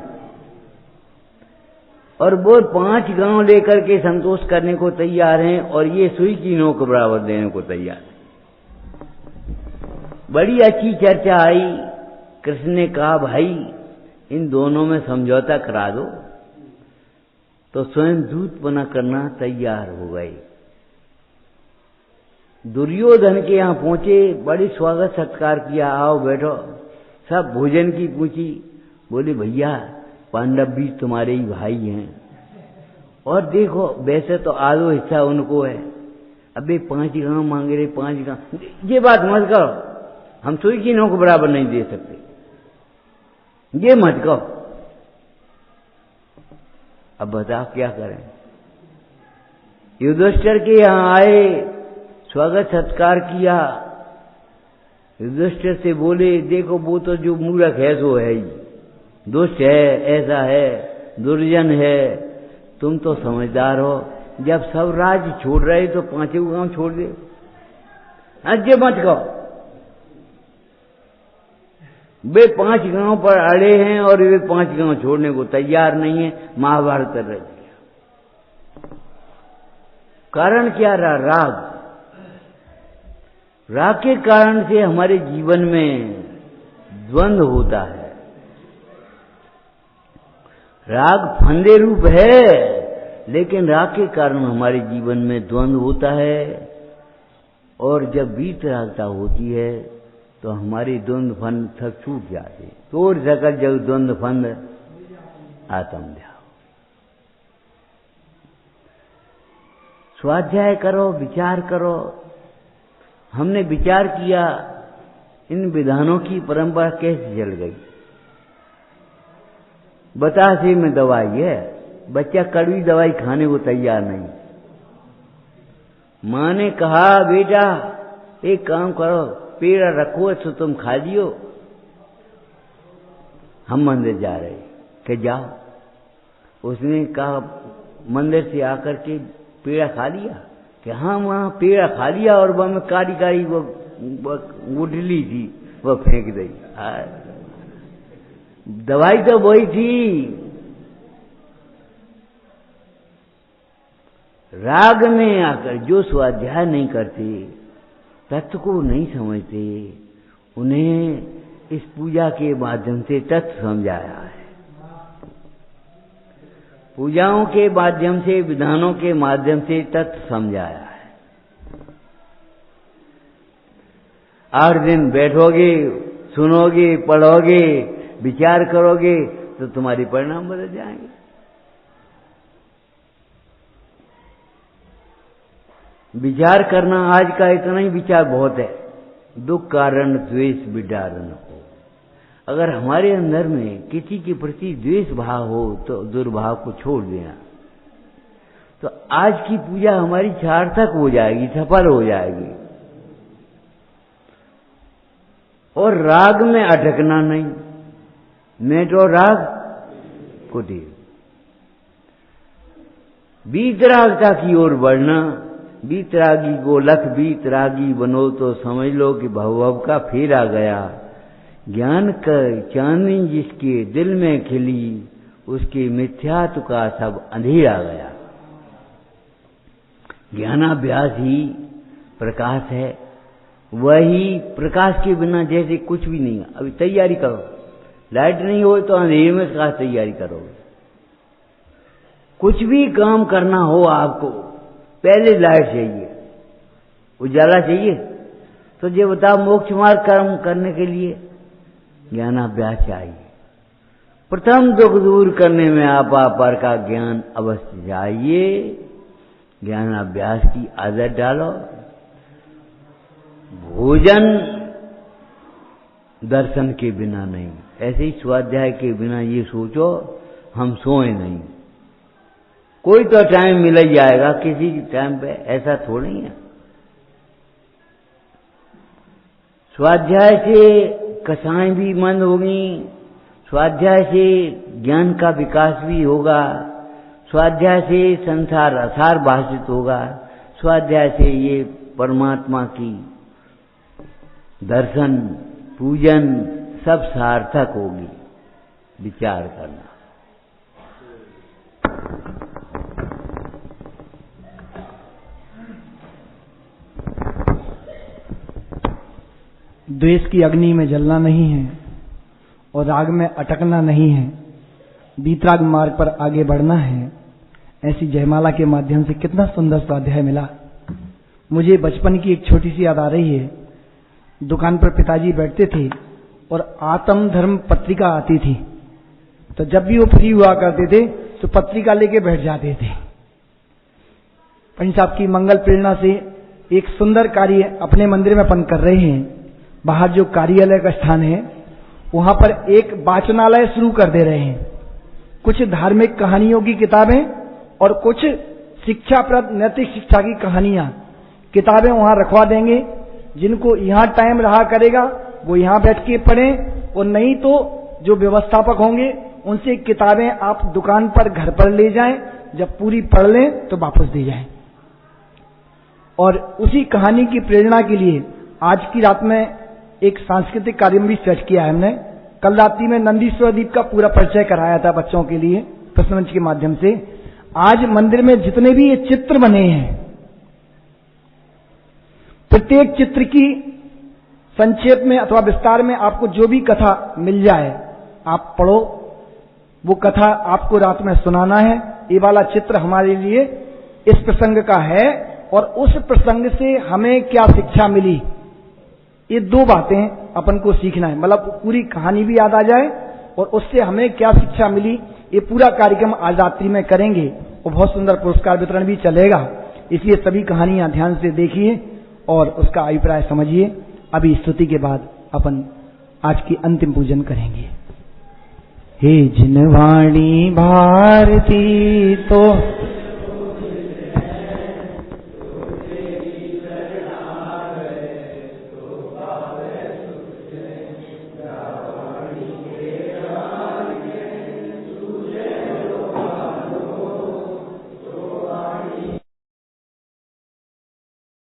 और वो 5 गांव लेकर के संतोष करने को तैयार हैं और ये सुई की नोक बराबर देने को तैयार है। बड़ी अच्छी चर्चा आई। कृष्ण ने कहा भाई इन दोनों में समझौता करा दो, तो स्वयं दूतपना करना तैयार हो गए। दुर्योधन के यहां पहुंचे, बड़ी स्वागत सत्कार किया, आओ बैठो। सब भोजन की पूछी, बोले भैया पांडव भी तुम्हारे ही भाई हैं, और देखो वैसे तो आधो हिस्सा उनको है, अबे 5 गांव मांगे रहे, 5 गांव। ये बात मत करो, हम सुई की नोक बराबर नहीं दे सकते, ये मत कहो। अब बताओ क्या करें? युधिष्ठिर के यहां आए, स्वागत सत्कार किया। युधिष्ठिर से बोले देखो वो तो जो मूर्ख है सो है ही, दुष्ट है, ऐसा है, दुर्जन है, तुम तो समझदार हो, जब सब राज्य छोड़ रहे तो 5 गांव छोड़ दे। अजय मत कहो, वे 5 गांव पर अड़े हैं और वे 5 गांव छोड़ने को तैयार नहीं है। महाभारत कर रहे थे। कारण क्या रहा? राग। राग के कारण से हमारे जीवन में द्वंद्व होता है। राग फंदे रूप है, लेकिन राग के कारण हमारे जीवन में द्वंद्व होता है, और जब वीतरागता होती है तो हमारे द्वंद्व फंद सब छूट जाते। तोड़ सकल जग द्वंद्व फंद आत्म ध्यान। स्वाध्याय करो, विचार करो। हमने विचार किया इन विधानों की परंपरा कैसे चल गई। बतासे में दवाई है, बच्चा कड़वी दवाई खाने को तैयार नहीं। मां ने कहा बेटा एक काम करो, पेड़ा रखो तो तुम खा लियो। हम मंदिर जा रहे कि जाओ। उसने कहा मंदिर से आकर के पेड़ा खा लिया कि हाँ वहां पेड़ा खा लिया, और वह में कारी कारी वो गुठली थी वो फेंक दी। दवाई तो वही थी। राग में आकर जो स्वाध्याय नहीं करते, तत्व को नहीं समझते, उन्हें इस पूजा के माध्यम से तत्व समझाया है। पूजाओं के माध्यम से, विधानों के माध्यम से तत्व समझाया है। 8 दिन बैठोगे, सुनोगे, पढ़ोगे, विचार करोगे तो तुम्हारे परिणाम बदल जाएंगे। विचार करना आज का इतना ही विचार बहुत है। दुख कारण द्वेष विडारण हो। अगर हमारे अंदर में किसी के प्रति द्वेष भाव हो तो दुर्भाव को छोड़ देना, तो आज की पूजा हमारी सार्थक हो जाएगी, सफल हो जाएगी। और राग में अटकना नहीं। मेटो राग कुटीर। वीतरागता की ओर बढ़ना, वीतरागी को लख वीतरागी बनो तो समझ लो कि भव का फेरा गया। ज्ञान कर चांदनी जिसके दिल में खिली, उसके मिथ्यात्व का सब अंधेरा गया। ज्ञानाभ्यास ही प्रकाश है, वही प्रकाश के बिना जैसे कुछ भी नहीं है। अभी तैयारी करो, लाइट नहीं हो तो अंधेरे में क्या तैयारी करोगे? कुछ भी काम करना हो आपको, पहले लाइट चाहिए, उजाला चाहिए। तो ये बताओ, मोक्ष मार्ग कर्म करने के लिए ज्ञानाभ्यास चाहिए। प्रथम दुख दूर करने में आपा पर का ज्ञान अवश्य चाहिए। ज्ञानाभ्यास की आदत डालो। भोजन दर्शन के बिना नहीं, ऐसे ही स्वाध्याय के बिना ये सोचो हम सोए नहीं। कोई तो टाइम मिल ही जाएगा किसी टाइम पे, ऐसा थोड़ी है। स्वाध्याय से कसाएं भी मंद होगी, स्वाध्याय से ज्ञान का विकास भी होगा, स्वाध्याय से संसार असार भाषित होगा, स्वाध्याय से ये परमात्मा की दर्शन पूजन सब सार्थक होगी। विचार करना। द्वेष की अग्नि में जलना नहीं है और राग में अटकना नहीं है, वीतराग मार्ग पर आगे बढ़ना है। ऐसी जयमाला के माध्यम से कितना सुंदर स्वाध्याय मिला। मुझे बचपन की एक छोटी सी याद आ रही है। दुकान पर पिताजी बैठते थे और आत्म धर्म पत्रिका आती थी, तो जब भी वो फ्री हुआ करते थे तो पत्रिका लेके बैठ जाते थे। पंच साहब की मंगल प्रेरणा से एक सुंदर कार्य अपने मंदिर में अपन कर रहे हैं। बाहर जो कार्यालय का स्थान है वहां पर एक वाचनालय शुरू कर दे रहे हैं। कुछ धार्मिक कहानियों की किताबें और कुछ शिक्षाप्रद नैतिक शिक्षा की कहानियां किताबें वहां रखवा देंगे। जिनको यहां टाइम रहा करेगा वो यहां बैठ के पढ़ें, और नहीं तो जो व्यवस्थापक होंगे उनसे किताबें आप दुकान पर घर पर ले जाएं, जब पूरी पढ़ लें तो वापस दे जाएं। और उसी कहानी की प्रेरणा के लिए आज की रात में एक सांस्कृतिक कार्यक्रम भी सेट किया है हमने। कल रात्रि में नंदीश्वर द्वीप का पूरा परिचय कराया था बच्चों के लिए प्रश्नमंच के माध्यम से। आज मंदिर में जितने भी ये चित्र बने हैं, प्रत्येक चित्र की संक्षेप में अथवा विस्तार में आपको जो भी कथा मिल जाए आप पढ़ो। वो कथा आपको रात में सुनाना है। ये वाला चित्र हमारे लिए इस प्रसंग का है और उस प्रसंग से हमें क्या शिक्षा मिली, ये दो बातें अपन को सीखना है। मतलब पूरी कहानी भी याद आ जाए और उससे हमें क्या शिक्षा मिली, ये पूरा कार्यक्रम आज रात्रि में करेंगे और बहुत सुंदर पुरस्कार वितरण भी चलेगा। इसलिए सभी कहानियां ध्यान से देखिए और उसका अभिप्राय समझिए। अभी स्तुति के बाद अपन आज की अंतिम पूजन करेंगे। हे जिनवाणी भारती तो